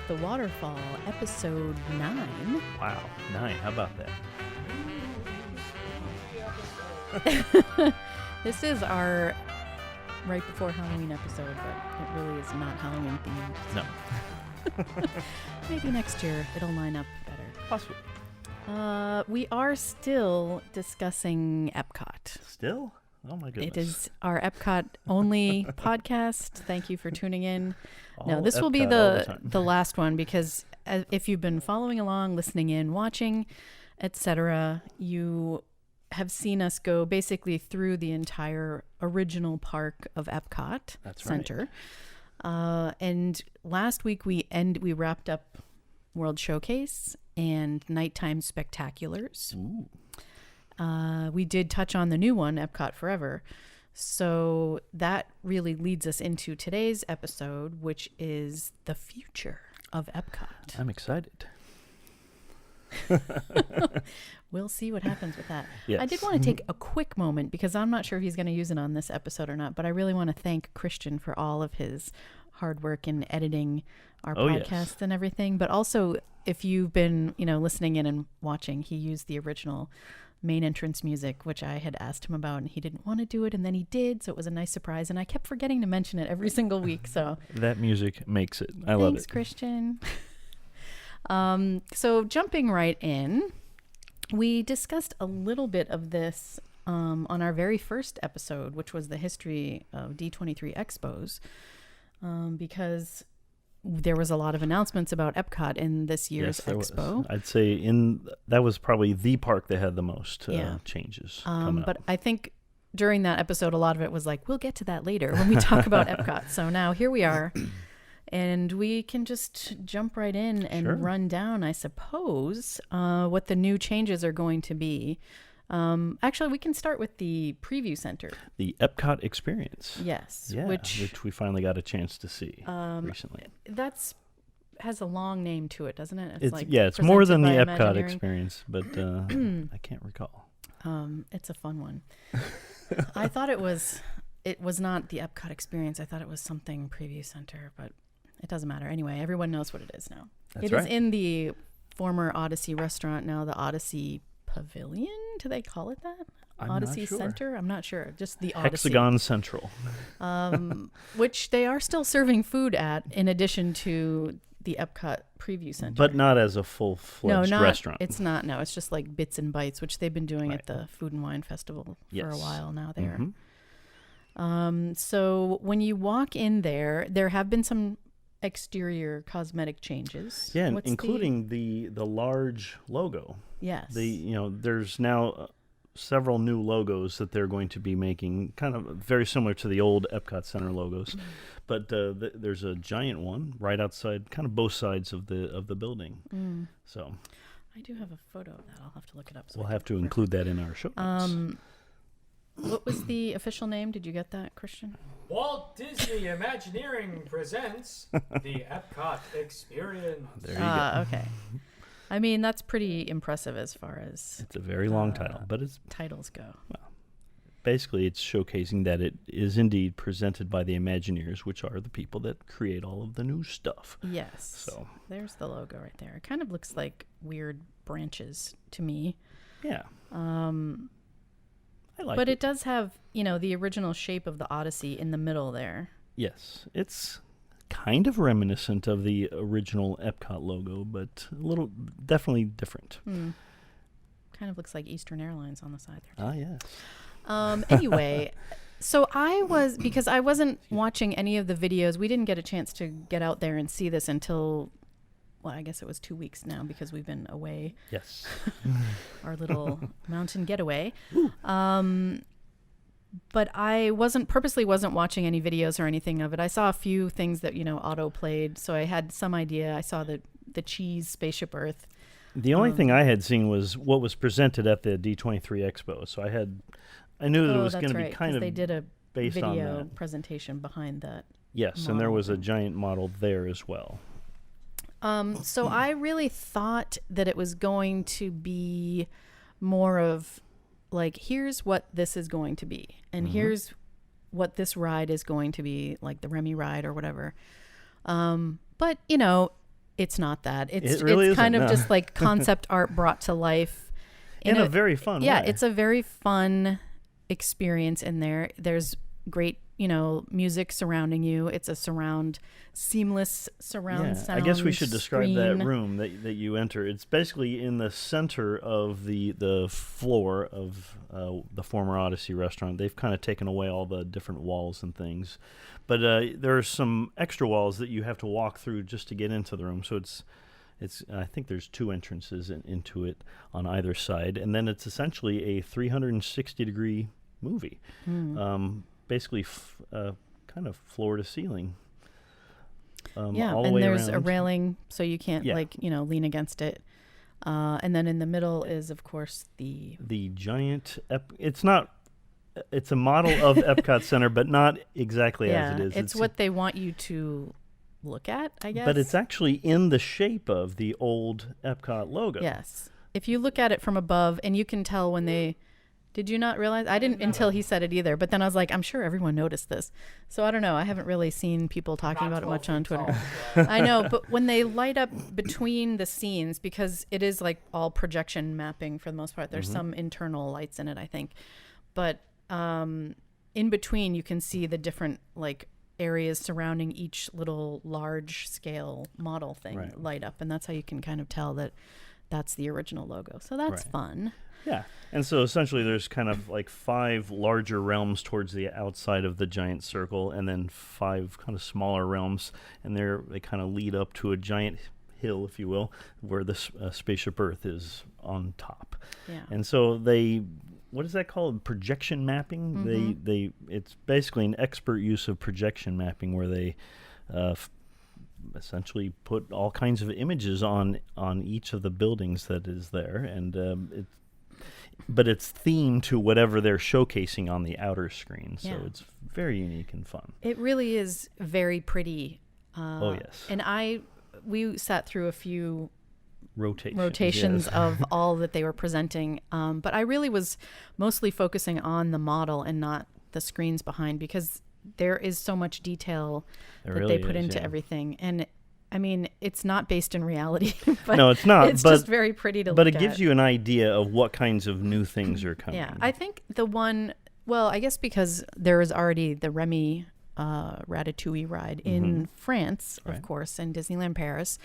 the Waterfall, episode 9. Wow, 9. How about that? This is our right before Halloween episode, but it really is not Halloween themed. No. Maybe next year it'll line up better. Possibly. We are still discussing Epcot. Still? Oh my goodness. It is our Epcot only podcast. Thank you for tuning in. No, this Epcot will be the the last one because if you've been following along, listening in, watching, etc., you have seen us go basically through the entire original park of Epcot Center. Right. And last week we wrapped up World Showcase and Nighttime Spectaculars. Ooh. We did touch on the new one, Epcot Forever. So that really leads us into today's episode, which is the future of Epcot. I'm excited. We'll see what happens with that. Yes. I did want to take a quick moment because I'm not sure if he's going to use it on this episode or not, but I really want to thank Christian for all of his hard work in editing our podcast and everything. But also, if you've been, listening in and watching, he used the original main entrance music, which I had asked him about, and he didn't want to do it, and then he did, so it was a nice surprise, and I kept forgetting to mention it every single week. So that music makes it. I love it. Thanks, Christian. So jumping right in, we discussed a little bit of this on our very first episode, which was the history of D23 Expos, because there was a lot of announcements about Epcot in this year's expo. I'd say that was probably the park that had the most changes coming up. But I think during that episode, a lot of it was like, we'll get to that later when we talk about Epcot. So now here we are, and we can just jump right in and run down, I suppose, what the new changes are going to be. Actually, we can start with the preview center. The Epcot experience. Yes. Yeah, which we finally got a chance to see recently. Has a long name to it, doesn't it? It's more than the Epcot experience, but I can't recall. It's a fun one. I thought it was not the Epcot experience. I thought it was something preview center, but it doesn't matter. Anyway, everyone knows what it is now. It is in the former Odyssey restaurant, now the Odyssey Pavilion? Do they call it that? Odyssey Center? I'm not sure. Just the Odyssey. Hexagon Central. Which they are still serving food at in addition to the Epcot Preview Center. But not as a full-fledged restaurant. It's not. No, it's just like bits and bites, which they've been doing at the Food and Wine Festival for a while now there. Mm-hmm. So when you walk in there have been some exterior cosmetic changes. Yeah, including the large logo. Yes. There's now several new logos that they're going to be making, kind of very similar to the old Epcot Center logos. But there's a giant one right outside, kind of both sides of the building. So I do have a photo of that. I'll have to look it up. We'll have to include that in our show notes. What was the official name? Did you get that, Christian? Walt Disney Imagineering presents the Epcot Experience. There you go. Okay. I mean, that's pretty impressive as far as... It's a very long title, but titles go. Well, basically, it's showcasing that it is indeed presented by the Imagineers, which are the people that create all of the new stuff. Yes. So there's the logo right there. It kind of looks like weird branches to me. Yeah. I like but it does have, the original shape of the Odyssey in the middle there. Yes. It's kind of reminiscent of the original Epcot logo, but definitely different. Kind of looks like Eastern Airlines on the side there. Ah, yes. Anyway, so because I wasn't watching any of the videos, we didn't get a chance to get out there and see this until... Well, I guess it was 2 weeks now because we've been away. Yes. Our little mountain getaway. But I purposely wasn't watching any videos or anything of it. I saw a few things that, auto played. So I had some idea. I saw the cheese Spaceship Earth. The only thing I had seen was what was presented at the D23 Expo. So I knew that it was going to be kind of they did a based on video that. Presentation behind that. Yes, and there was a giant model there as well. So I really thought that it was going to be more of like, here's what this is going to be, and here's what this ride is going to be, like the Remy ride or whatever. But It's not that. It really it's kind isn't, of no. just like concept art brought to life in a very fun way. Yeah, it's a very fun experience in there. There's great, music surrounding you. It's a seamless surround sound. I guess we should describe screen. that room that you enter. It's basically in the center of the floor of the former Odyssey restaurant. They've kind of taken away all the different walls and things. But there are some extra walls that you have to walk through just to get into the room. So it's I think there's 2 entrances into it on either side. And then it's essentially a 360-degree movie. Basically kind of floor to ceiling. All the and way there's around. a railing so you can't lean against it. And then in the middle is, of course, the giant. It's a model of Epcot Center, but not exactly as it is. It's what they want you to look at, I guess. But it's actually in the shape of the old Epcot logo. Yes. If you look at it from above, and you can tell when they... Did you not realize? I didn't until he said it either. But then I was like, I'm sure everyone noticed this. So I don't know. I haven't really seen people talking about it much on Twitter. I know. But when they light up between the scenes, because it is like all projection mapping for the most part, there's some internal lights in it, I think. But in between, you can see the different like areas surrounding each little large scale model thing light up. And that's how you can kind of tell that that's the original logo. So that's fun. Yeah. And so essentially there's kind of like 5 larger realms towards the outside of the giant circle, and then 5 kind of smaller realms, and they kind of lead up to a giant hill, if you will, where the spaceship Earth is on top. Yeah. And so what is that called? Projection mapping? It's basically an expert use of projection mapping where they essentially put all kinds of images on each of the buildings that is there, and but it's themed to whatever they're showcasing on the outer screen, so it's very unique and fun. It really is very pretty. Oh yes. And we sat through a few rotations of all that they were presenting, but I really was mostly focusing on the model and not the screens behind, because there is so much detail that they put into everything. And I mean, it's not based in reality. But no, it's not. It's just very pretty to look at. But it gives you an idea of what kinds of new things are coming. Yeah, I think I guess because there is already the Remy Ratatouille ride in France, of course, and Disneyland Paris.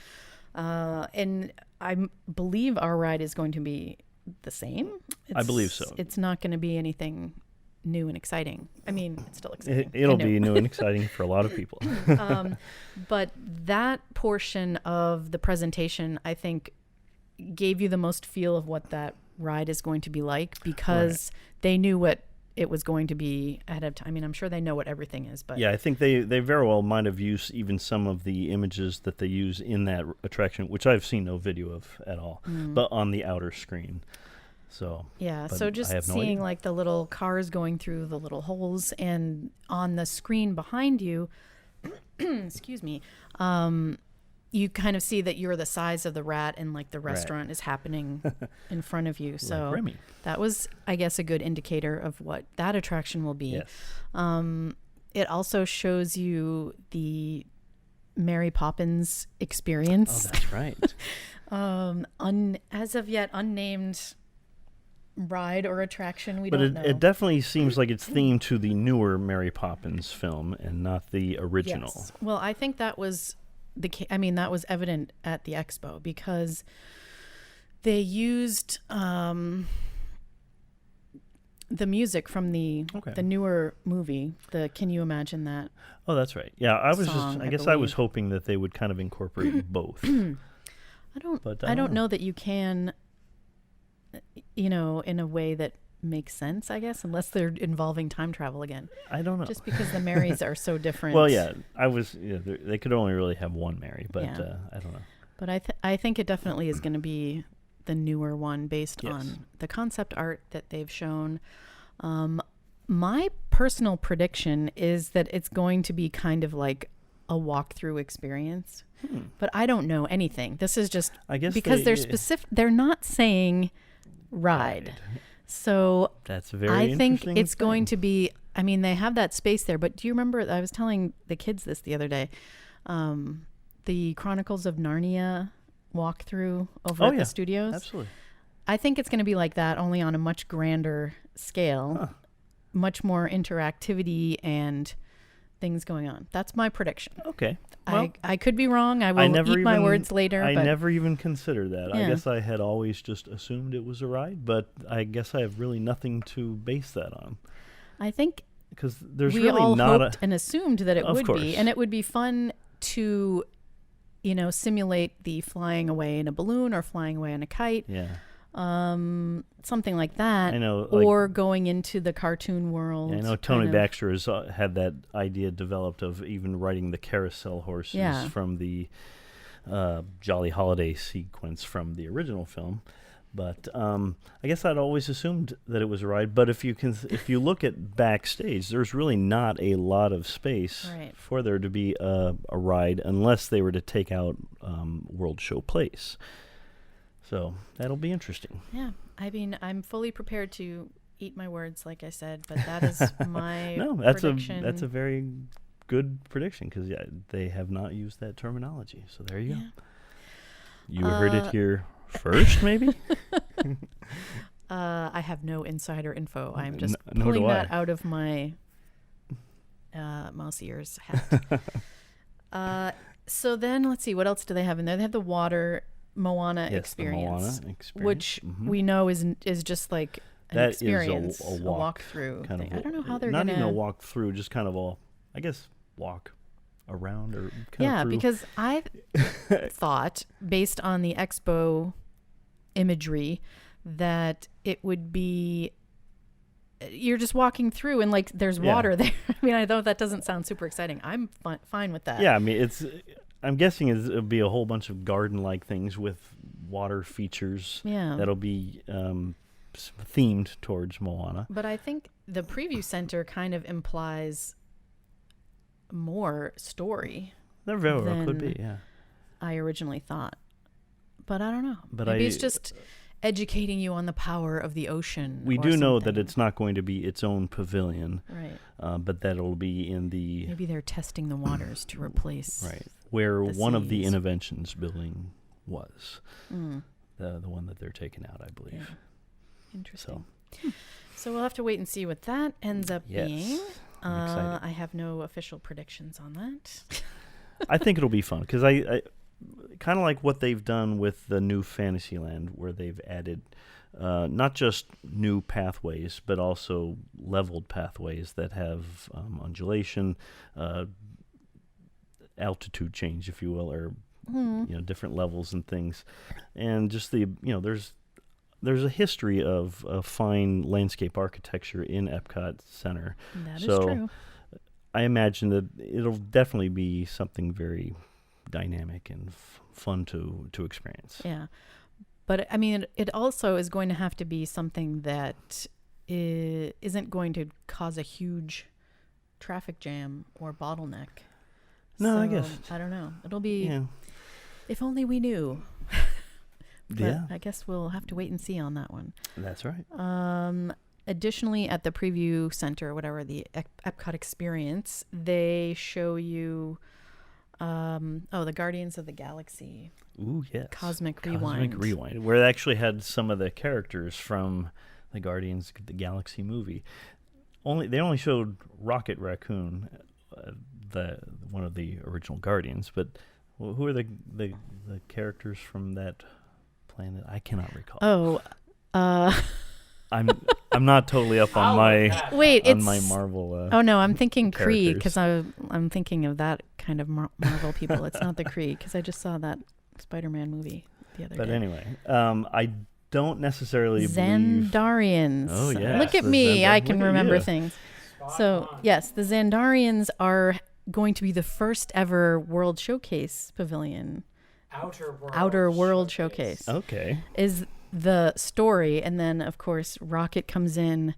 And I believe our ride is going to be the same. I believe so. It's not going to be anything new and exciting. I mean, it's still exciting. It'll be new and exciting for a lot of people. But that portion of the presentation, I think, gave you the most feel of what that ride is going to be like, because they knew what it was going to be ahead of time. I mean, I'm sure they know what everything is, but yeah, I think they very well might have used even some of the images that they use in that attraction, which I've seen no video of at all, but on the outer screen. So yeah, so just seeing like the little cars going through the little holes, and on the screen behind you, excuse me, you kind of see that you're the size of the rat, and like the restaurant is happening in front of you. So like Remy. That was, I guess, a good indicator of what that attraction will be. Yes. It also shows you the Mary Poppins experience. Oh, that's right. As of yet unnamed ride or attraction, we don't know. It definitely seems like it's themed to the newer Mary Poppins film and not the original. Yes. Well, I think that was that was evident at the expo, because they used the music from the newer movie, the Can You Imagine That? Oh, that's right. Yeah, I guess I was hoping that they would kind of incorporate both. I don't know that you can, in a way that makes sense, I guess, unless they're involving time travel again. I don't know. Just because the Marys are so different. Well, yeah, they could only really have one Mary, but I don't know. But I think it definitely is going to be the newer one based on the concept art that they've shown. My personal prediction is that it's going to be kind of like a walkthrough experience, but I don't know anything. This is just because they're specific. They're not saying ride. So that's very I think it's going to be, they have that space there, but do you remember, I was telling the kids this the other day, the Chronicles of Narnia walkthrough over at the studios. Absolutely. I think it's going to be like that, only on a much grander scale, much more interactivity and things going on. That's my prediction. Okay. Well, I could be wrong. I will eat my words later. I never even considered that. Yeah. I guess I had always just assumed it was a ride, but I guess I have really nothing to base that on. I think because there's we really all not hoped and assumed that it would be, and it would be fun to, simulate the flying away in a balloon or flying away on a kite. Yeah. Something like that. I know. Or going into the cartoon world. Yeah, I know Tony Baxter has had that idea developed of even riding the carousel horses from the Jolly Holiday sequence from the original film. But I guess I'd always assumed that it was a ride. But if you look at backstage, there's really not a lot of space for there to be a ride unless they were to take out World Show Place. So that'll be interesting. Yeah, I mean, I'm fully prepared to eat my words, like I said, but that is my prediction. That's a very good prediction because they have not used that terminology. So there you go. You heard it here first, maybe? I have no insider info. I'm just pulling that out of my mouse ears hat. So then, let's see, what else do they have in there? They have the Moana experience, the Moana experience, which we know is just like an experience, a walkthrough kind thing. I don't know how they're not gonna... even a walkthrough, just kind of walk around or kind of through. Because I thought, based on the expo imagery, that it would be you're just walking through and like there's water there. I mean, I know that doesn't sound super exciting. I'm fine with that. Yeah, I mean I'm guessing it'll be a whole bunch of garden-like things with water features that'll be themed towards Moana. But I think the preview center kind of implies more story. There very well could be, yeah. I originally thought. But I don't know. But maybe it's just educating you on the power of the ocean. We do know that it's not going to be its own pavilion. Right. But that it'll be in the... Maybe they're testing the waters to replace... Right. Where one of the Innovations building was. The one that they're taking out, I believe. Yeah. Interesting. So we'll have to wait and see what that ends up being. I'm excited. I have no official predictions on that. I think it'll be fun because I kind of like what they've done with the new Fantasyland, where they've added not just new pathways, but also leveled pathways that have undulation, altitude change, if you will, or different levels and things, and just there's a history of fine landscape architecture in Epcot Center. That is true. I imagine that it'll definitely be something very dynamic and fun to experience. Yeah, but I mean, it also is going to have to be something that isn't going to cause a huge traffic jam or bottleneck. No, so, I guess. I don't know. It'll be, if only we knew. But I guess we'll have to wait and see on that one. That's right. Additionally, at the preview center, whatever, the Epcot experience, they show you, the Guardians of the Galaxy. Ooh, yes. Cosmic Rewind. Where it actually had some of the characters from the Guardians of the Galaxy movie. They only showed Rocket Raccoon, one of the original Guardians, but who are the characters from that planet? I cannot recall. I'm not totally up on my Marvel. Oh no, I'm thinking Kree because I'm thinking of that kind of Marvel people. It's not the Kree because I just saw that Spider-Man movie the other day. But anyway, I don't necessarily Xandarians. Oh yeah, look at me, I can remember things. So yes, the Xandarians are going to be the first ever World Showcase pavilion. Outer World Showcase. Okay. Is the story, and then of course Rocket comes in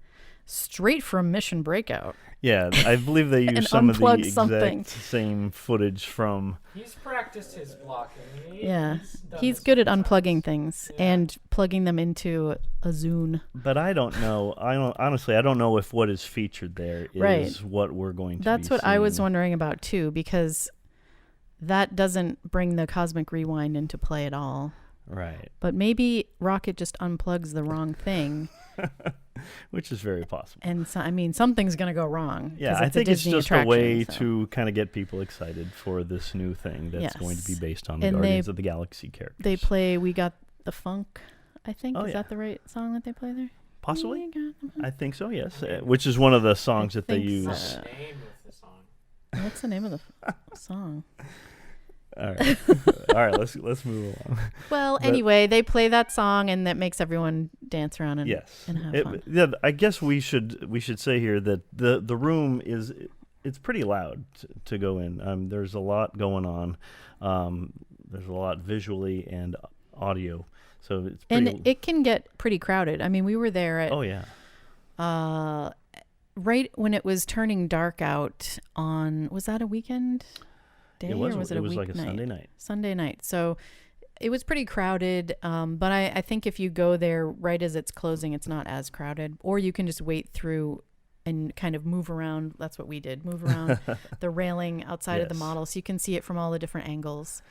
straight from Mission Breakout. Yeah, I believe they use some of the exact same footage from... He's practiced his blocking. He's good at unplugging things and plugging them into a Zune. But I don't know. Honestly, I don't know if what is featured there is what we're going to That's be what seeing. I was wondering about too, because that doesn't bring the Cosmic Rewind into play at all. Right. But maybe Rocket just unplugs the wrong thing. Which is very possible. And so, I mean, something's going to go wrong. Yeah, I think it's just a way to kind of get people excited for this new thing that's going to be based on the Guardians of the Galaxy characters. They play We Got the Funk, I think. Is that the right song that they play there? Possibly. I think so, yes. Which is one of the songs that they use. What's the name of the song? What's the name of the song? All right. All right, let's move along. Well, anyway, they play that song, and that makes everyone dance around and, and have fun. Yeah, I guess we should say here that the room it's pretty loud to go in. There's a lot going on. There's a lot visually and audio, so it's pretty. And it can get pretty crowded. I mean, we were there at right when it was turning dark out on, was that a weekend day or was it a weeknight? It was like a Sunday night. Sunday night. So it was pretty crowded, but I think if you go there right as it's closing, it's not as crowded. Or you can just wait through and kind of move around. That's what we did. Move around the railing outside of the model so you can see it from all the different angles.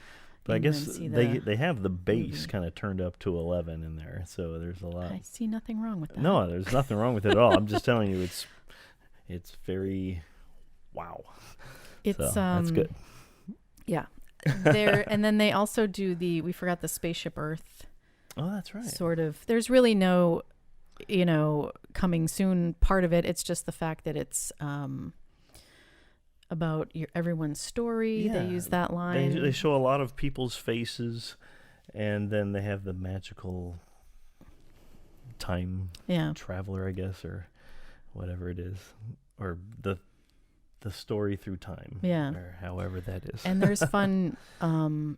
But I guess they have the bass kind of turned up to 11 in there, so there's a lot. I see nothing wrong with that. No, there's nothing wrong with it at all. I'm just telling you, it's very wow. It's so that's good. Yeah. There and then they also do we forgot the Spaceship Earth. Oh, that's right. Sort of. There's really no, coming soon part of it. It's just the fact that it's about everyone's story. Yeah. They use that line. They show a lot of people's faces, and then they have the magical time traveler, I guess, or whatever it is, or the story through time, or however that is. And there's fun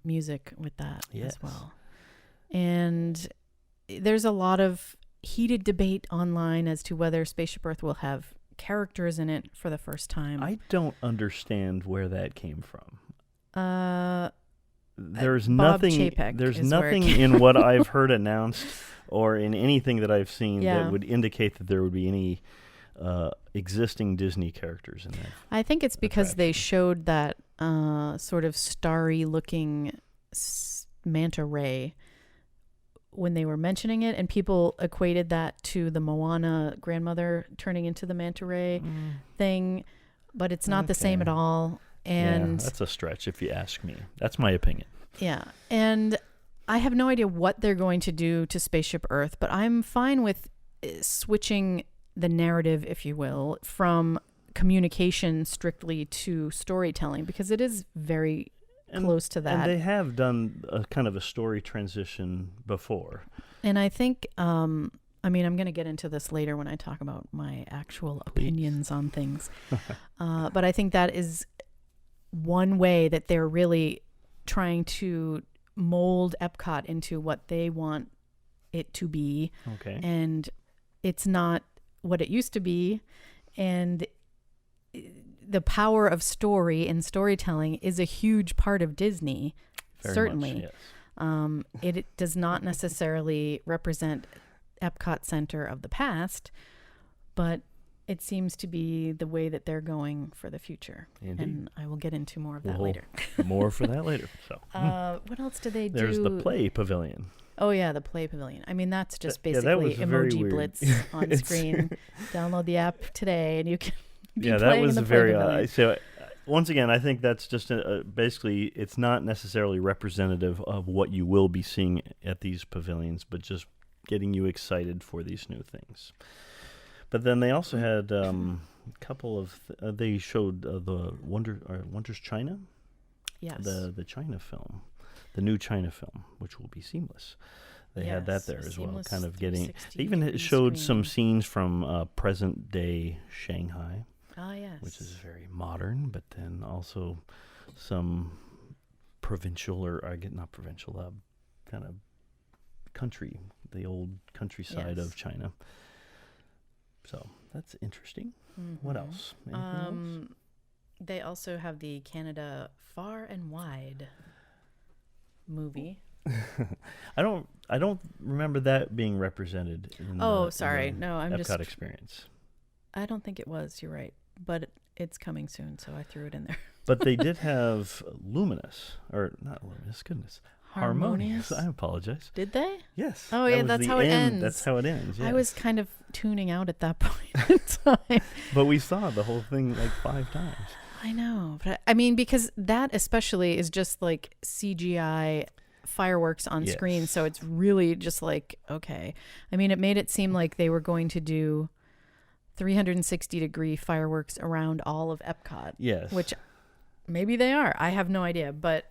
music with that as well. And there's a lot of heated debate online as to whether Spaceship Earth will have characters in it for the first time. I don't understand where that came from. There's Bob nothing. Chapek There's nothing in what I've heard announced or in anything that I've seen that would indicate that there would be any existing Disney characters in that. I think it's because they showed that sort of starry-looking manta ray when they were mentioning it, and people equated that to the Moana grandmother turning into the manta ray thing, but it's not the same at all. And that's a stretch if you ask me. That's my opinion. Yeah, and I have no idea what they're going to do to Spaceship Earth, but I'm fine with switching the narrative, if you will, from communication strictly to storytelling, because it is very close to that. And they have done a kind of a story transition before. And I think, I'm going to get into this later when I talk about my actual opinions on things. But I think that is one way that they're really trying to mold Epcot into what they want it to be. Okay. And it's not what it used to be. And the power of story and storytelling is a huge part of Disney. Very certainly. Much, yes. It does not necessarily represent Epcot Center of the past, but it seems to be the way that they're going for the future. Indeed. And I will get into more of that later. More for that later. So, what else do they do? There's the Play Pavilion. Oh, yeah, the Play Pavilion. I mean, that's just basically emoji blitz on screen. Download the app today, and you can be playing in the Play Pavilion. So, once again, I think that's just basically, it's not necessarily representative of what you will be seeing at these pavilions, but just getting you excited for these new things. But then they also had a couple of, they showed the Wonders China? Yes. The China film. The new China film, which will be seamless. They had that there as well, kind of getting. They even showed some scenes from present day Shanghai. Yes. Which is very modern, but then also some provincial, or not provincial, kind of country, the old countryside of China. So that's interesting. Mm-hmm. What else? Anything else? They also have the Canada Far and Wide movie. I don't remember that being represented in sorry. in the no, I'm Epcot just experience. I don't think it was, you're right. But it's coming soon, so I threw it in there. But they did have Luminous, or not Luminous, goodness. Harmonious. I apologize. Did they? Yes. Oh, yeah, that's how it ends. That's how it ends, yes. I was kind of tuning out at that point in time. But we saw the whole thing like 5 times. I know. But I mean, because that especially is just like CGI fireworks on screen. So it's really just like, okay. I mean, it made it seem like they were going to do 360-degree fireworks around all of Epcot. Yes. Which maybe they are. I have no idea. But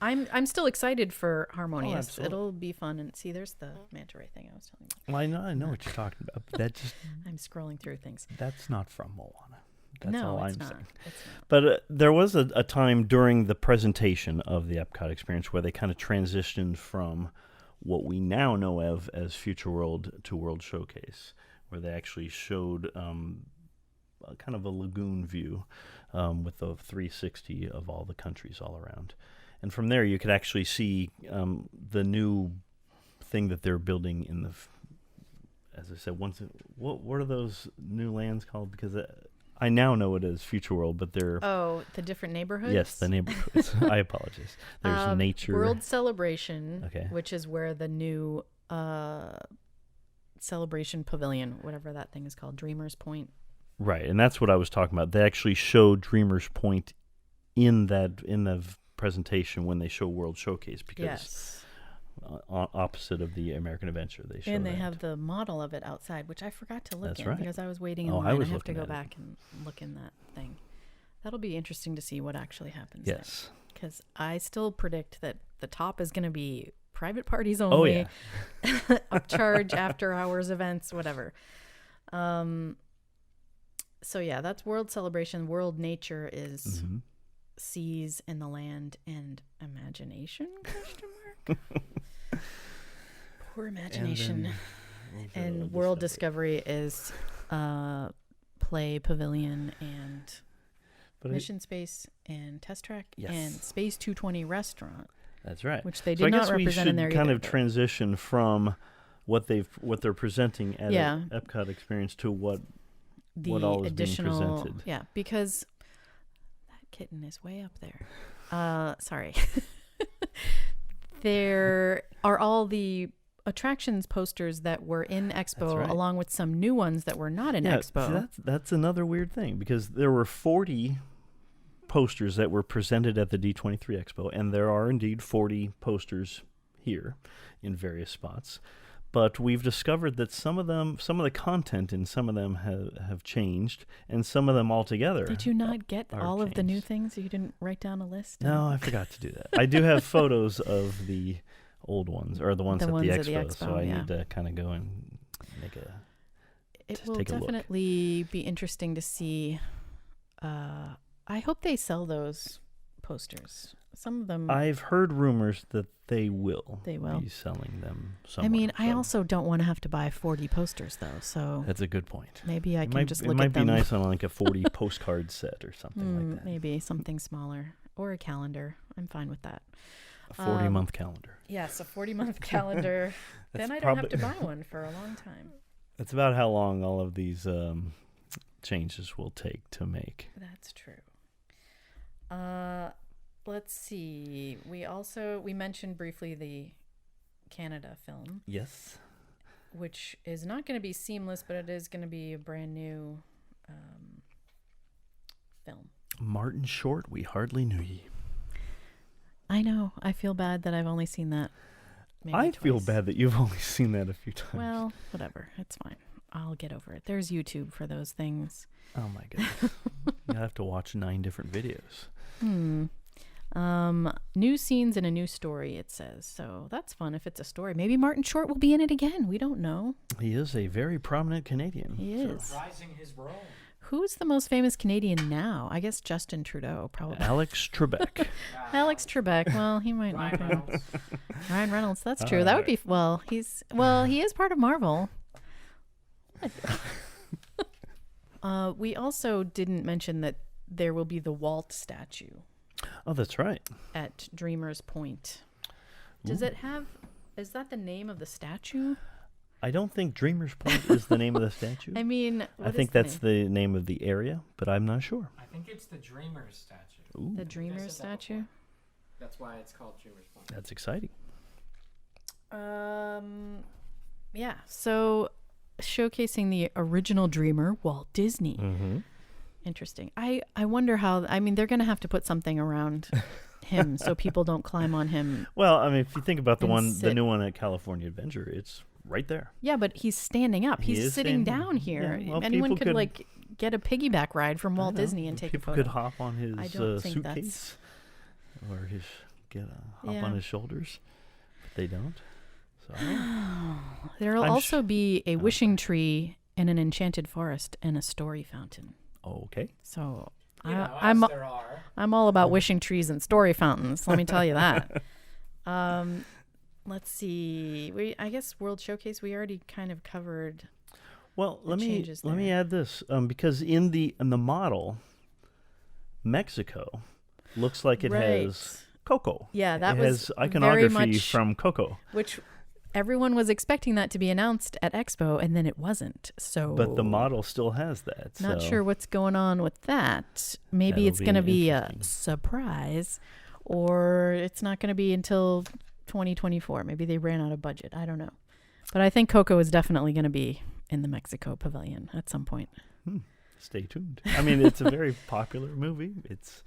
I'm still excited for Harmonious. It'll be fun. And see, there's the manta ray thing I was telling you. Well, I know what you're talking about. But that just I'm scrolling through things. That's not from Moana. That's no, all it's I'm not. saying. It's not. But there was a time during the presentation of the Epcot experience where they kind of transitioned from what we now know of as Future World to World Showcase, where they actually showed kind of a lagoon view with a 360 of all the countries all around. And from there, you could actually see the new thing that they're building in the, as I said, what are those new lands called? Because I now know it as Future World, but they're... Oh, the different neighborhoods? Yes, the neighborhoods. I apologize. There's nature. World Celebration, which is where the new Celebration Pavilion, whatever that thing is called, Dreamers Point. Right, and that's what I was talking about. They actually showed Dreamers Point in the presentation when they show World Showcase, because opposite of the American Adventure, they show and they have the model of it outside, which I forgot to look in because I was waiting in I line. I have to go back and look in that thing. That'll be interesting to see what actually happens. Yes, because I still predict that the top is going to be private parties only, upcharge, after hours events, whatever. So yeah, that's World Celebration. World Nature is seas and the land and imagination? Question mark. Poor imagination. And World Discovery is Play Pavilion and Mission Space and Test Track and Space 220 Restaurant. That's right. Which they did not represent in there either. I guess we should kind of transition from what they're presenting at an Epcot experience to what all is being presented. Yeah, because that kitten is way up there. Sorry. There are all the attractions posters that were in Expo, along with some new ones that were not in Expo. That's another weird thing, because there were 40 posters that were presented at the D23 Expo, and there are indeed 40 posters here in various spots. But we've discovered that some of the content in some of them have changed, and some of them altogether. Did you not get all of the new things? You didn't write down a list? No, I forgot to do that. I do have photos of the old ones, or the ones at the Expo, so I need to kind of go and make a It will definitely be interesting to see. I hope they sell those posters. Some of them. I've heard rumors that they will be selling them somewhere. I mean, I also don't want to have to buy 40 posters, though. So that's a good point. Maybe I can just look at them. It might be nice on like a 40 postcard set or something like that. Maybe something smaller, or a calendar. I'm fine with that. A 40-month calendar. Yes, a 40-month calendar. Then I don't have to buy one for a long time. That's about how long all of these changes will take to make. That's true. Let's see. We mentioned briefly the Canada film. Yes. Which is not going to be seamless, but it is going to be a brand new film. Martin Short, We Hardly Knew Ye. I know. I feel bad that I've only seen that maybe twice. Feel bad that you've only seen that a few times. Well, whatever. It's fine. I'll get over it. There's YouTube for those things. Oh my goodness. You have to watch 9 different videos. New scenes and a new story, it says. So that's fun if it's a story. Maybe Martin Short will be in it again. We don't know. He is a very prominent Canadian. He is. Reprising his role. Who's the most famous Canadian now? I guess Justin Trudeau, probably. Alex Trebek. Alex Trebek. Well, he might not be. Ryan Reynolds. That's true. That would be. He is part of Marvel. We also didn't mention that there will be the Walt statue. Oh, that's right. At Dreamers Point. Does it have? Is that the name of the statue? I don't think Dreamer's Point is the name of the statue. I mean, I think that's the name of the area, but I'm not sure. I think it's the Dreamer's statue. Ooh. The Dreamer's statue? That's why it's called Dreamer's Point. That's exciting. Yeah, so showcasing the original dreamer, Walt Disney. Mm-hmm. Interesting. I wonder how, I mean, they're going to have to put something around him so people don't climb on him. Well, I mean, if you think about the new one at California Adventure, it's right there. Yeah, but he's standing up. He's sitting down here. Yeah, well, anyone could like get a piggyback ride from Walt Disney and take a photo. People could hop on his suitcase or hop on his shoulders, but they don't. So there'll also be a wishing tree and an enchanted forest and a story fountain. Okay. So I'm all about wishing trees and story fountains. Let me tell you that. Let's see. I guess World Showcase we already kind of covered. Well, let me add this because in the model, Mexico looks like it has Coco. Yeah, that has iconography from Coco, which everyone was expecting that to be announced at Expo, and then it wasn't. But the model still has that. Not sure what's going on with that. Maybe it's going to be a surprise, or it's not going to be until 2024. Maybe they ran out of budget. I don't know. But I think Coco is definitely going to be in the Mexico pavilion at some point. Stay tuned. I mean, it's a very popular movie. It's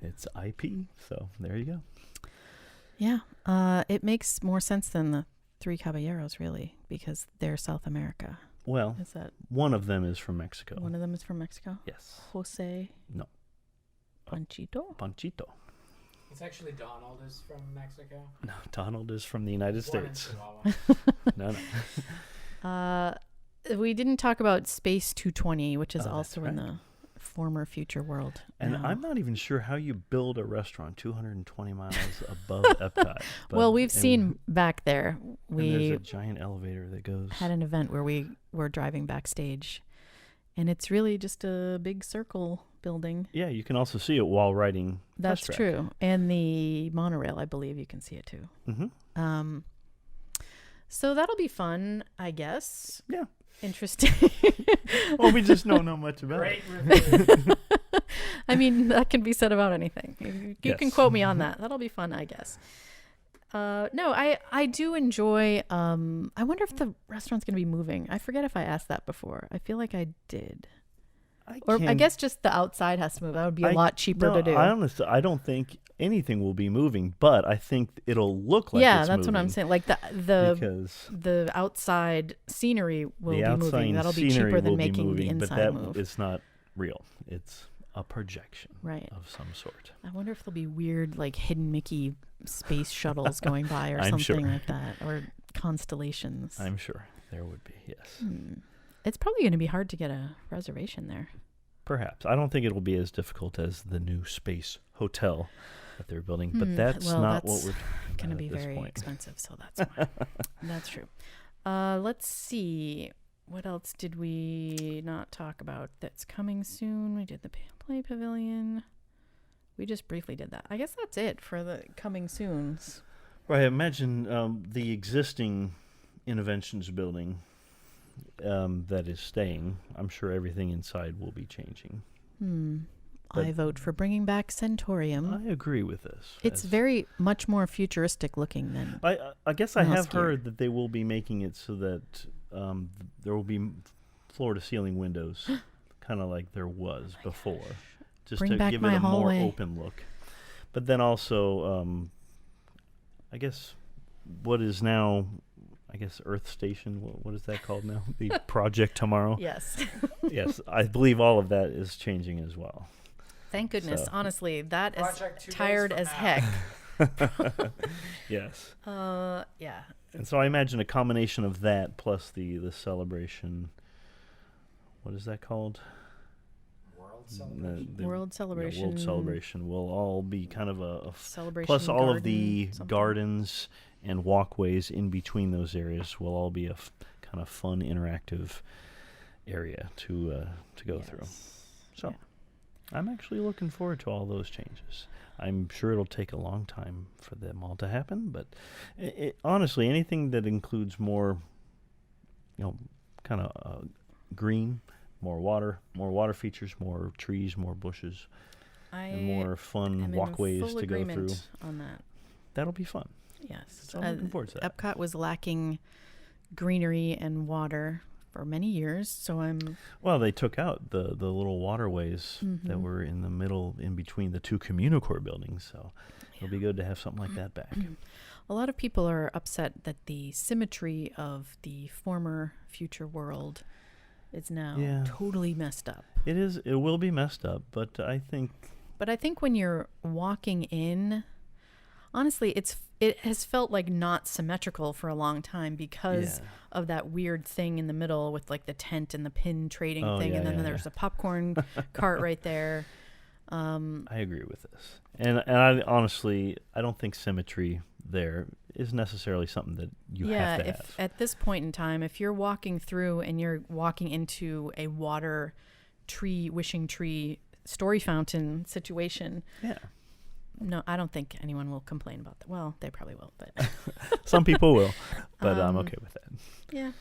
IP, so there you go. Yeah, it makes more sense than the Three Caballeros, really, because they're South America. Well, one of them is from Mexico. One of them is from Mexico? Yes. Jose? No. Panchito? It's actually Donald is from Mexico. No, Donald is from the United States. No. We didn't talk about Space 220, which is also in the former future world. And I'm not even sure how you build a restaurant 220 miles above Epcot. Well, we've seen back there. There's a giant elevator that goes. Had an event where we were driving backstage, and it's really just a big circle building. Yeah, you can also see it while riding. That's true. And the monorail, I believe you can see it too. Mm-hmm. So that'll be fun, I guess. Yeah. Interesting. Well, we just don't know much about it. Review. I mean, that can be said about anything. You can quote me on that. That'll be fun, I guess. No, I do enjoy. I wonder if the restaurant's going to be moving. I forget if I asked that before. I feel like I did. I guess just the outside has to move. That would be a lot cheaper to do. I don't think anything will be moving, but I think it'll look like it's moving. What I'm saying. Like the outside scenery will be moving. That'll be cheaper than making the inside move. But it's not real. It's a projection of some sort. I wonder if there'll be weird, like hidden Mickey space shuttles going by or something like that, or constellations. I'm sure there would be. Yes. It's probably going to be hard to get a reservation there. Perhaps. I don't think it'll be as difficult as the new space hotel that they're building, but that's what we're going to be very expensive, so that's fine. That's true. Let's see. What else did we not talk about that's coming soon? We did the Play Pavilion. We just briefly did that. I guess that's it for the coming soons. Right. Imagine the existing Innoventions building that is staying. I'm sure everything inside will be changing. I vote for bringing back Centaurium. I agree with this. It's very much more futuristic looking than I guess I have heard that they will be making it so that there will be floor-to-ceiling windows, kind of like there was before, just to give it a more open look. But then also, I guess what is now, Earth Station. What is that called now? The Project Tomorrow. Yes. Yes, I believe all of that is changing as well. Thank goodness. So. Honestly, that is tired as heck. Yes. Yeah. And so I imagine a combination of that plus the celebration. What is that called? World Celebration. World Celebration will all be kind of a celebration. Plus all of the gardens and walkways in between those areas will all be a kind of fun, interactive area to go through. So I'm actually looking forward to all those changes. I'm sure it'll take a long time for them all to happen, but honestly, anything that includes more kind of green, more water features, more trees, more bushes, and more fun walkways to go through. On that. That'll be fun. Yes. So I'm looking forward to that. Epcot was lacking greenery and water for many years, so Well, they took out the little waterways that were in the middle, in between the two Communicore buildings, so it'll be good to have something like that back. A lot of people are upset that the symmetry of the former future world is now totally messed up. It is. It will be messed up, but I think when you're walking in, honestly, it has felt like not symmetrical for a long time because of that weird thing in the middle with like the tent and the pin trading thing, and then there's a popcorn cart right there. I agree with this, and I honestly, I don't think symmetry there is necessarily something that you have to have. At this point in time, if you're walking through and you're walking into a wishing tree story fountain situation, no, I don't think anyone will complain about that. Well, they probably will, but some people will, but I'm okay with that. Yeah.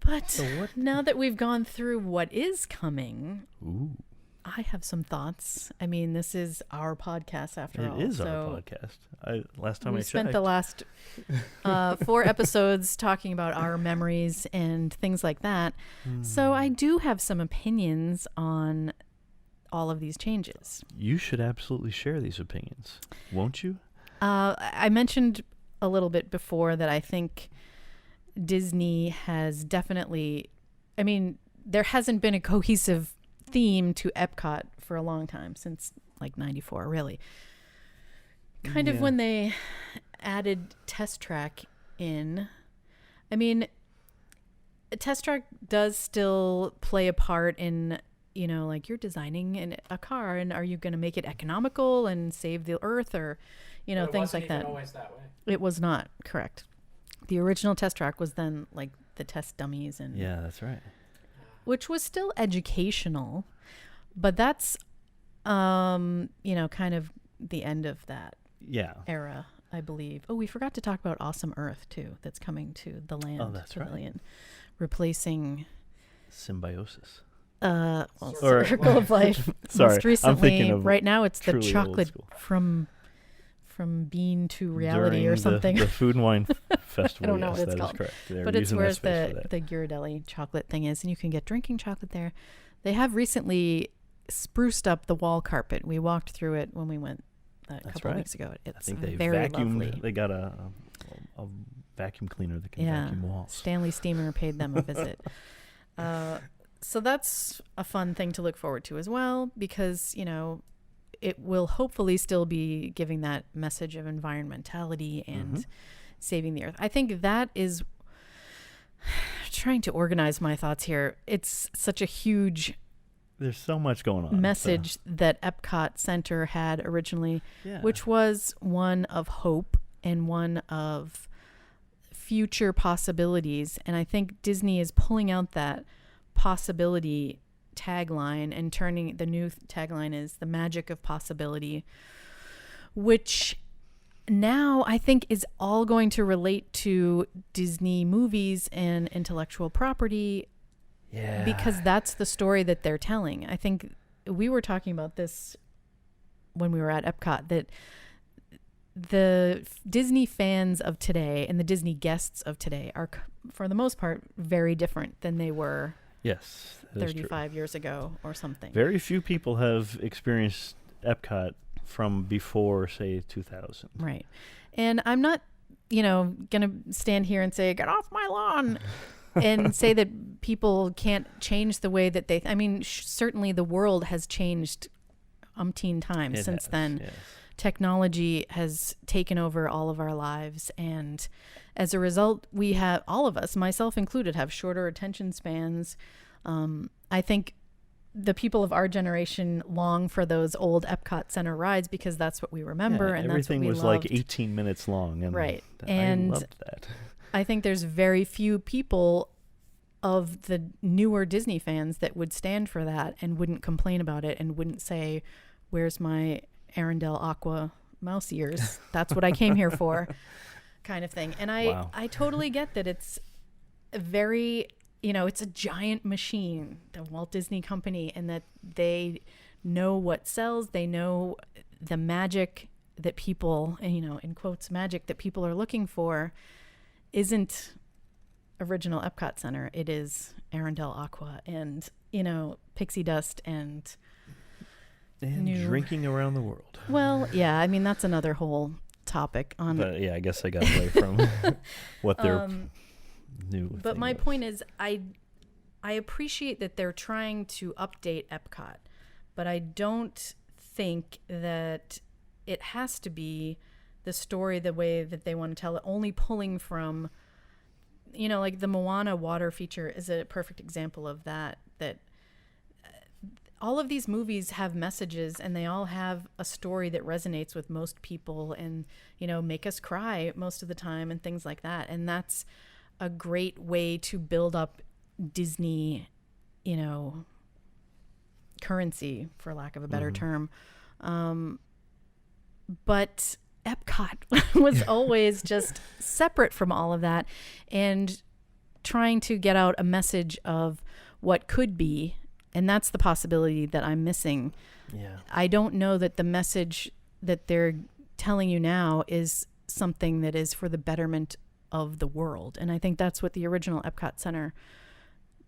But now that we've gone through what is coming, I have some thoughts. I mean, this is our podcast after all. It is our podcast. Last time I checked. We spent the last 4 episodes talking about our memories and things like that. So I do have some opinions on all of these changes. You should absolutely share these opinions, won't you? I mentioned a little bit before that I think Disney has definitely, I mean, there hasn't been a cohesive theme to Epcot for a long time, since like 94, really. Kind of when they added Test Track in. I mean, Test Track does still play a part in, like you're designing a car, and are you going to make it economical and save the earth, or, things like that. It wasn't always that way. It was not, correct. The original Test Track was then like the test dummies and. Yeah, that's right. Which was still educational, but that's, kind of the end of that era, I believe. Oh, we forgot to talk about Awesome Earth too. That's coming to the Land Pavilion, replacing Symbiosis. Circle of Life. Sorry, most recently, I'm thinking of right now it's the chocolate from bean to reality or something. The Food and Wine Festival. I don't know what it's called. Correct. But it's where the Ghirardelli chocolate thing is, and you can get drinking chocolate there. They have recently spruced up the wall carpet. We walked through it when we went a couple of weeks ago. It's very lovely. They got a vacuum cleaner that can vacuum walls. Stanley Steamer paid them a visit. So that's a fun thing to look forward to as well, because, it will hopefully still be giving that message of environmentality and saving the earth. I think that is, trying to organize my thoughts here, it's such a huge there's so much going on message that Epcot Center had originally, which was one of hope and one of future possibilities. And I think Disney is pulling out that possibility tagline and turning the new tagline is the magic of possibility, which now I think is all going to relate to Disney movies and intellectual property, because that's the story that they're telling. I think we were talking about this when we were at Epcot, that the Disney fans of today and the Disney guests of today are, for the most part, very different than they were 35 years ago or something. Very few people have experienced Epcot from before, say, 2000. Right. And I'm not, going to stand here and say, get off my lawn, and say that people can't change the way that they, certainly the world has changed umpteen times since then. Yes. Technology has taken over all of our lives, and as a result, we have, all of us, myself included, have shorter attention spans. I think the people of our generation long for those old Epcot Center rides because that's what we remember, and that's what we loved. Everything was like 18 minutes long, and right. And I loved that. I think there's very few people of the newer Disney fans that would stand for that and wouldn't complain about it and wouldn't say, "Where's my Arendelle Aqua mouse ears? That's what I came here for," kind of thing. And I totally get that it's very, it's a giant machine, the Walt Disney Company, and that they know what sells. They know the magic that people, in quotes, magic that people are looking for isn't original Epcot Center. It is Arendelle Aqua and, pixie dust and drinking around the world. Well, yeah, I mean, that's another whole topic on. But yeah, I guess I got away from what their new. But my point is, I appreciate that they're trying to update Epcot, but I don't think that it has to be the story the way that they want to tell it, only pulling from, like the Moana water feature is a perfect example of that all of these movies have messages and they all have a story that resonates with most people and, make us cry most of the time and things like that. And that's a great way to build up Disney, currency, for lack of a better term. But Epcot was always just separate from all of that and trying to get out a message of what could be. And that's the possibility that I'm missing. Yeah. I don't know that the message that they're telling you now is something that is for the betterment of the world. And I think that's what the original Epcot Center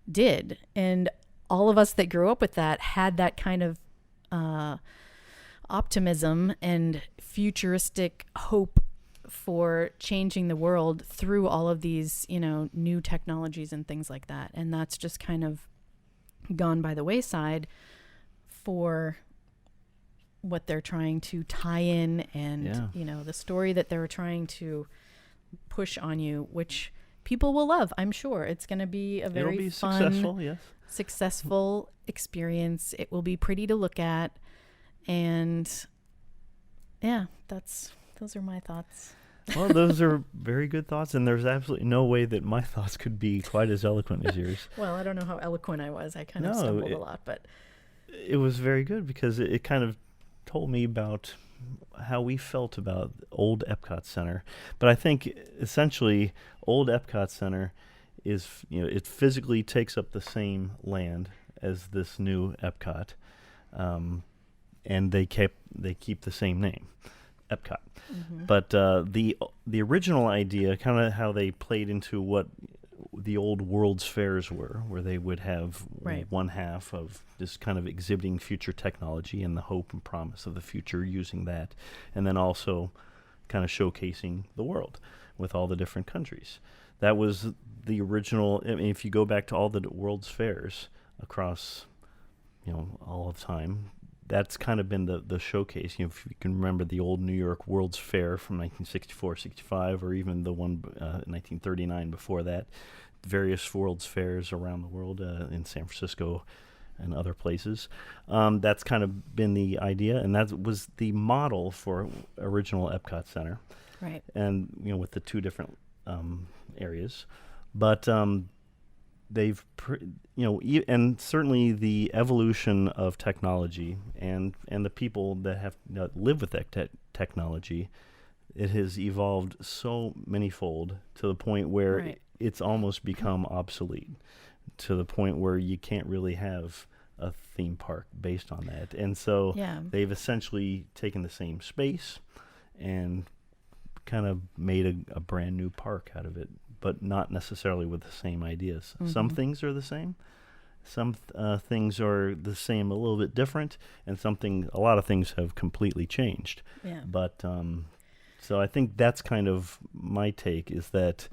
did. And all of us that grew up with that had that kind of optimism and futuristic hope for changing the world through all of these, new technologies and things like that. And that's just kind of gone by the wayside for what they're trying to tie in and, the story that they're trying to push on you, which people will love. I'm sure it's going to be a very fun, successful experience. It will be pretty to look at. And yeah, those are my thoughts. Well, those are very good thoughts, and there's absolutely no way that my thoughts could be quite as eloquent as yours. Well, I don't know how eloquent I was. I kind of stumbled a lot, but it was very good because it kind of told me about how we felt about old Epcot Center. But I think essentially old Epcot Center is, it physically takes up the same land as this new Epcot, and they keep the same name, Epcot. But the original idea, kind of how they played into what the old World's Fairs were, where they would have one half of this kind of exhibiting future technology and the hope and promise of the future using that, and then also kind of showcasing the world with all the different countries. That was the original. I mean, if you go back to all the World's Fairs across, all of time, that's kind of been the showcase. If you can remember the old New York World's Fair from 1964, 65, or even the one 1939 before that, various World's Fairs around the world in San Francisco and other places. That's kind of been the idea, and that was the model for original Epcot Center. Right. And, with the two different areas. But they've, and certainly the evolution of technology and the people that have live with that technology, it has evolved so manyfold to the point where it's almost become obsolete, to the point where you can't really have a theme park based on that. And so they've essentially taken the same space and kind of made a brand new park out of it, but not necessarily with the same ideas. Some things are the same. Some things are the same, a little bit different, and a lot of things have completely changed. Yeah. But so I think that's kind of my take, is that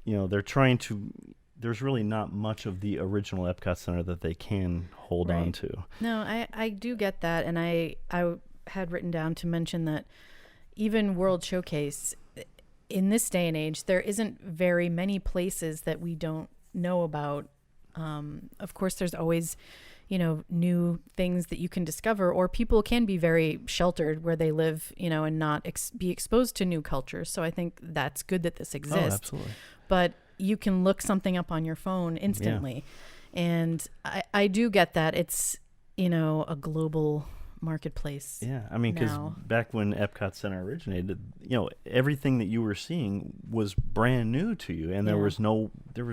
they're trying to. There's really not much of the original Epcot Center that they can hold on to. No, I do get that, and I had written down to mention that even World Showcase, in this day and age, there isn't very many places that we don't know about. Of course, there's always, new things that you can discover, or people can be very sheltered where they live, and not be exposed to new cultures. So I think that's good that this exists. Oh, absolutely. But you can look something up on your phone instantly. And I do get that it's, a global marketplace. Yeah, I mean, because back when Epcot Center originated, everything that you were seeing was brand new to you, and there was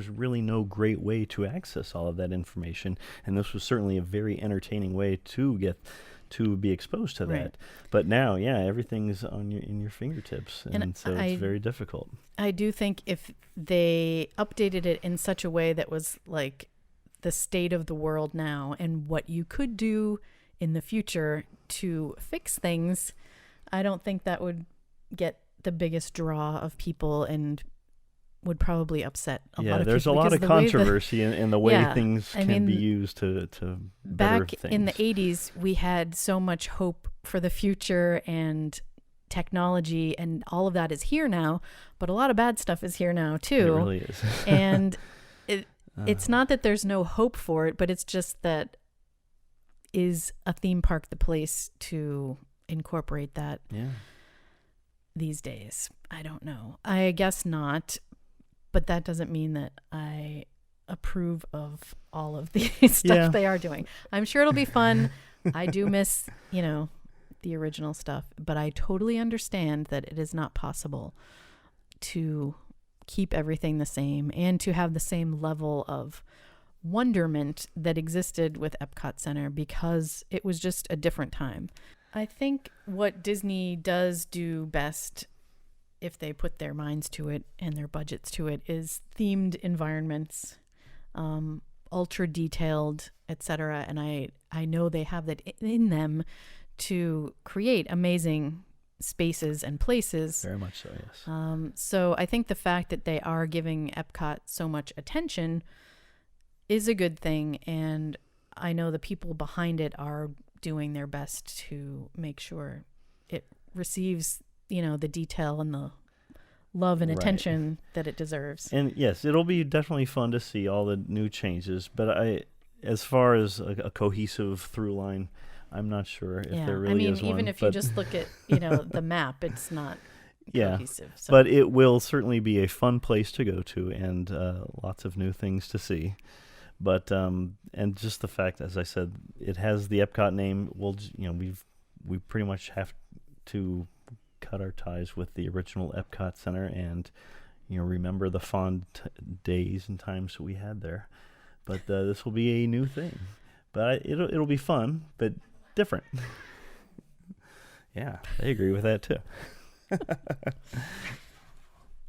really no great way to access all of that information, and this was certainly a very entertaining way to be exposed to that. But now, everything's in your fingertips, and so it's very difficult. I do think if they updated it in such a way that was like the state of the world now and what you could do in the future to fix things, I don't think that would get the biggest draw of people and would probably upset a lot of people. Yeah, there's a lot of controversy in the way things can be used to better things. Back in the 80s, we had so much hope for the future and technology, and all of that is here now, but a lot of bad stuff is here now too. It really is. And it's not that there's no hope for it, but it's just that, is a theme park the place to incorporate that these days? I don't know. I guess not, but that doesn't mean that I approve of all of the stuff they are doing. I'm sure it'll be fun. I do miss, the original stuff, but I totally understand that it is not possible to keep everything the same and to have the same level of wonderment that existed with Epcot Center, because it was just a different time. I think what Disney does do best, if they put their minds to it and their budgets to it, is themed environments, ultra detailed, etc. And I know they have that in them to create amazing spaces and places. Very much so, yes. So I think the fact that they are giving Epcot so much attention is a good thing, and I know the people behind it are doing their best to make sure it receives, the detail and the love and attention that it deserves. And yes, it'll be definitely fun to see all the new changes, but as far as a cohesive through line, I'm not sure if there really is one. Even if you just look at, the map, it's not cohesive. So. But it will certainly be a fun place to go to, and lots of new things to see. But and just the fact, as I said, it has the Epcot name. We pretty much have to cut our ties with the original Epcot Center, and remember the fond days and times that we had there. But this will be a new thing. But it'll be fun, but different. Yeah, I agree with that too.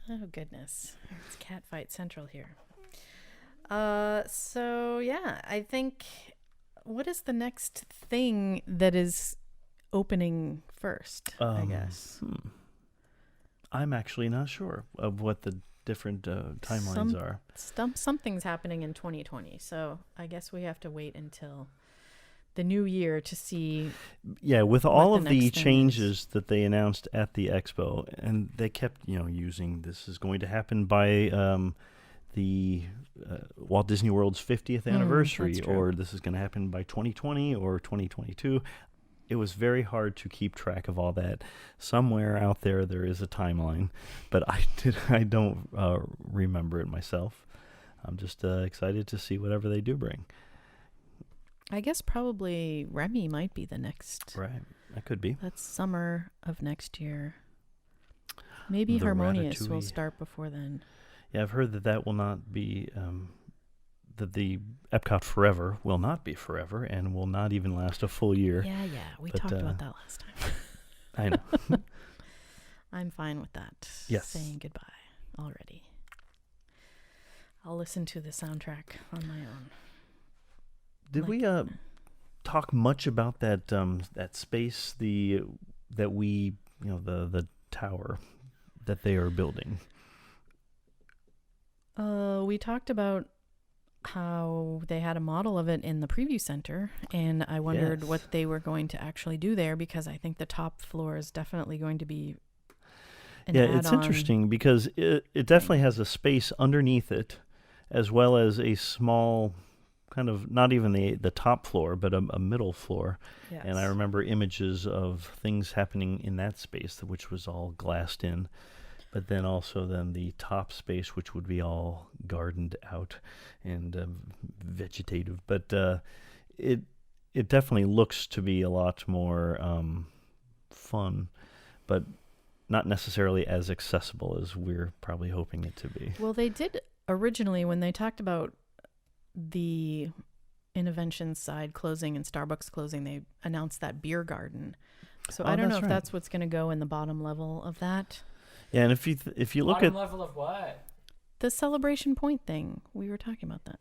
Oh goodness, it's cat fight central here. I think, what is the next thing that is opening first, I guess? I'm actually not sure of what the different timelines are. Something's happening in 2020, so I guess we have to wait until the new year to see. Yeah, with all of the changes that they announced at the expo, and they kept, using this is going to happen by the Walt Disney World's 50th anniversary, or this is going to happen by 2020 or 2022. It was very hard to keep track of all that. Somewhere out there is a timeline, but I don't remember it myself. I'm just excited to see whatever they do bring. I guess probably Remy might be the next. Right, that could be. That's summer of next year. Maybe the Harmonious will start before then. Yeah, I've heard that will not be, that the Epcot Forever will not be forever and will not even last a full year. Yeah, we talked about that last time. I know. I'm fine with that. Yes. Saying goodbye already. I'll listen to the soundtrack on my own. Did we talk much about that space, the tower that they are building? We talked about how they had a model of it in the preview center, and I wondered what they were going to actually do there, because I think the top floor is definitely going to be an add-on. It's interesting because it definitely has a space underneath it, as well as a small kind of, not even the top floor, but a middle floor. Yes. And I remember images of things happening in that space, which was all glassed in. But then also the top space, which would be all gardened out and vegetative. But it definitely looks to be a lot more fun, but not necessarily as accessible as we're probably hoping it to be. Well, they did originally, when they talked about the Innovention side closing and Starbucks closing, they announced that beer garden. So I don't know if that's what's going to go in the bottom level of that. Yeah, and if you look bottom level of what? The Celebration Point thing. We were talking about that.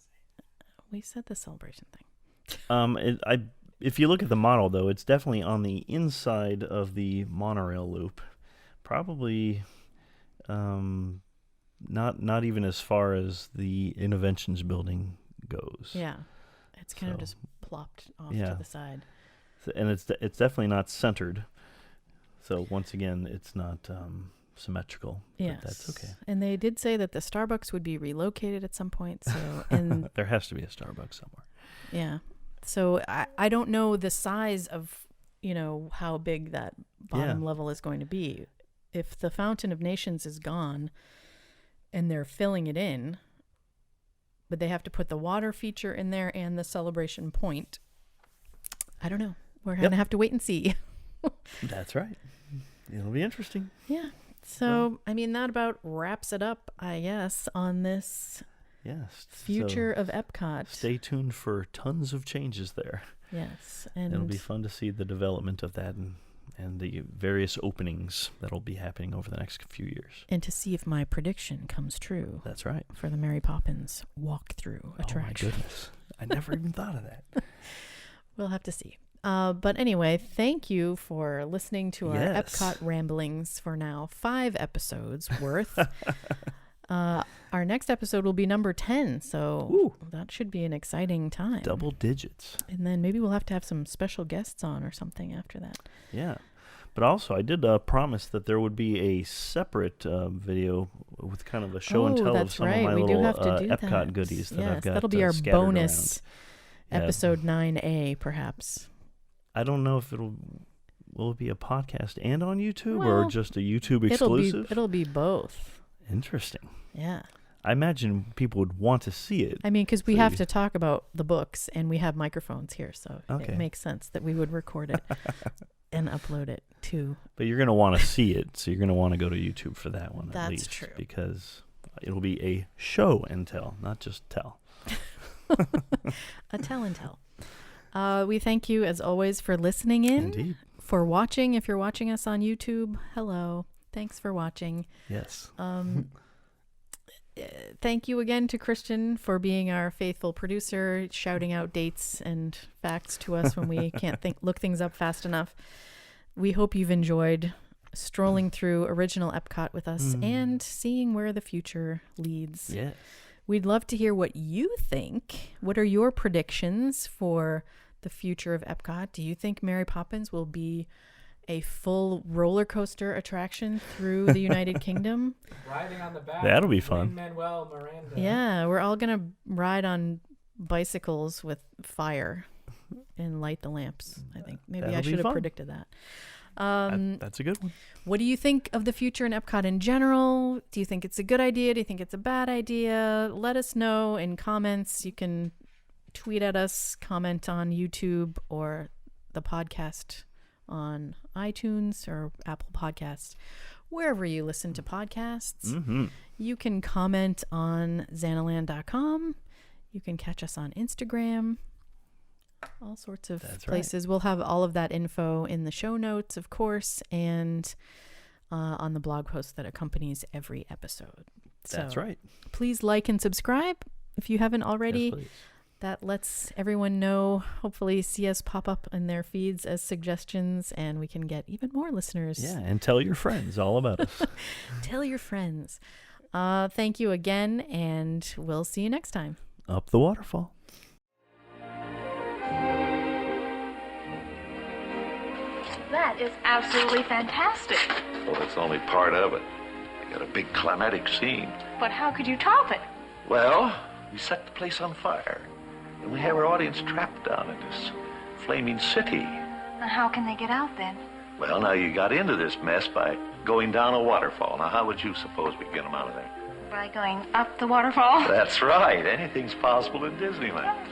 We said the Celebration thing. If you look at the model, though, it's definitely on the inside of the monorail loop. Probably not even as far as the Innoventions building goes. Yeah. It's kind of just plopped off to the side. And it's definitely not centered. So once again, it's not symmetrical. Yes. But that's okay. And they did say that the Starbucks would be relocated at some point. So and there has to be a Starbucks somewhere. Yeah. So I don't know the size of, how big that bottom level is going to be. If the Fountain of Nations is gone and they're filling it in, but they have to put the water feature in there and the Celebration Point, I don't know. We're going to have to wait and see. That's right. It'll be interesting. Yeah. So, that about wraps it up, I guess, on this Future of Epcot. Stay tuned for tons of changes there. Yes. And it'll be fun to see the development of that and the various openings that'll be happening over the next few years. And to see if my prediction comes true. That's right. For the Mary Poppins walkthrough attraction. Oh, my goodness. I never even thought of that. We'll have to see. But anyway, thank you for listening to our Epcot ramblings for now. 5 episodes worth. Our next episode will be number 10, so that should be an exciting time. Double digits. And then maybe we'll have to have some special guests on or something after that. Yeah. But also, I did promise that there would be a separate video with kind of a show and tell of some of my little Epcot goodies that I've got. That'll be our bonus around. episode 9A, perhaps. I don't know if will it be a podcast and on YouTube or just a YouTube exclusive? It'll be both. Interesting. Yeah. I imagine people would want to see it. Because we have to talk about the books and we have microphones here, so it makes sense that we would record it and upload it too. But you're going to want to see it, so you're going to want to go to YouTube for that one at least. That's true. Because it'll be a show and tell, not just tell. A tell and tell. We thank you, as always, for listening in. Indeed. For watching. If you're watching us on YouTube, hello. Thanks for watching. Yes. Thank you again to Christian for being our faithful producer, shouting out dates and facts to us when we can't look things up fast enough. We hope you've enjoyed strolling through original Epcot with us and seeing where the future leads. Yes. We'd love to hear what you think. What are your predictions for the future of Epcot? Do you think Mary Poppins will be a full roller coaster attraction through the United Kingdom? Riding on the back. That'll be fun. Manuel Miranda. Yeah, we're all going to ride on bicycles with fire and light the lamps, I think. Maybe I should have predicted that. That's a good one. What do you think of the future in Epcot in general? Do you think it's a good idea? Do you think it's a bad idea? Let us know in comments. You can tweet at us, comment on YouTube or the podcast on iTunes or Apple Podcasts, wherever you listen to podcasts. Mm-hmm. You can comment on Zannaland.com. You can catch us on Instagram. All sorts of places. Right. We'll have all of that info in the show notes, of course, and on the blog post that accompanies every episode. That's right. Please like and subscribe if you haven't already. Yes, please. That lets everyone know, hopefully see us pop up in their feeds as suggestions, and we can get even more listeners. Yeah, and tell your friends all about us. Tell your friends. Thank you again, and we'll see you next time. Up the waterfall. That is absolutely fantastic. Well, that's only part of it. I got a big climatic scene. But how could you top it? Well, we set the place on fire. And we have our audience trapped down in this flaming city. And how can they get out then? Well, now you got into this mess by going down a waterfall. Now, how would you suppose we get them out of there? By going up the waterfall? That's right. Anything's possible in Disneyland.